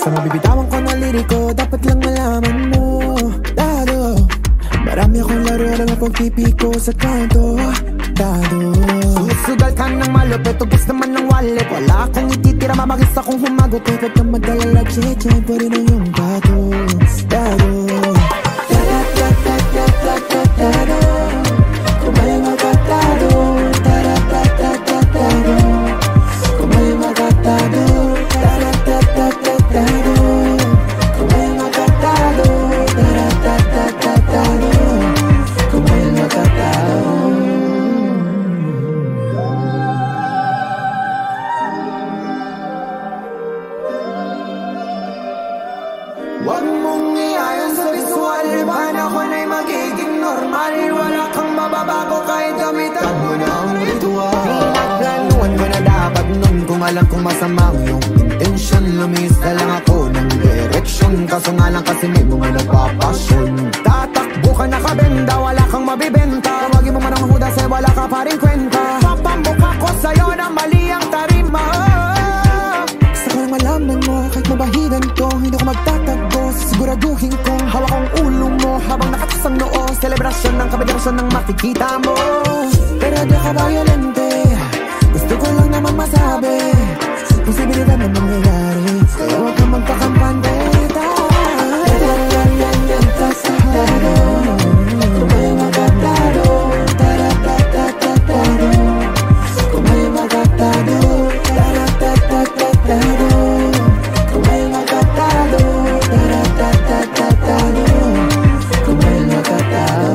Sa mabibitawan ko na liriko, dapat lang malaman mo, Dado, marami akong laro lang ang pagpipiko sa kanto, Dado. Susugal ka ng malupit, ubos naman ng wallet. Wala akong ititira, mamagis akong humagot. Kahit ka magdalala, cheche, pa rin ang iyong patos, Dado. Dado, kung may magkatado, Dado, kung may magkatado, Dado, kung may magkatado, Dado, kung may magkatado. Huwag mong iayon sa visual, panahon ay magiging normal. Wala kang mababago kahit gamitan mo na ang ritual. Pinagplanuhan ko na dapat nun, kung alam kong masama ang iyong intensyon. Lumihis na lang ako ng direksyon, kaso nga lang kasi may mga nagpapasyon. Tatakbo ka nakabenda, wala kang mabibenta. Tawagin mo man ang hudas ay wala ka pa rin kwenta. Papamukha ko sa'yo na mali ang tarima. Gusto ko lang malaman mo, kahit mabahigan ko, hindi ko magtatago. Siguraduhin kong hawak ang ulo mo habang nakatas ang noo. Selebrasyon ng kabadyarasyon ng makikita mo. Pero di ka violente, gusto ko lang naman masabi posibilidad na mangyayari, kaya huwag kang magpakampante. Kung may magkatado, kung may magkatado, kung may magkatado, kung may magkatado.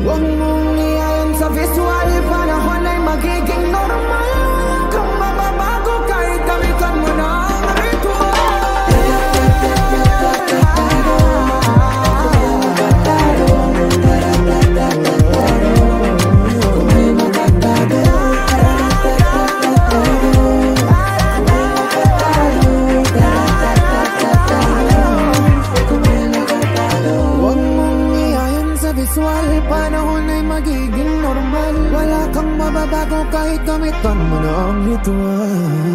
Huwag mong iayon sa visual, panahon ay magiging normal. Huwag kang mababago kahit gamitan mo na ang ritual. Kung may magkatado, huwag mong iayon sa visual, panahon ay magiging normal. Wala kang mababago kahit gamitan mo na ang ritual.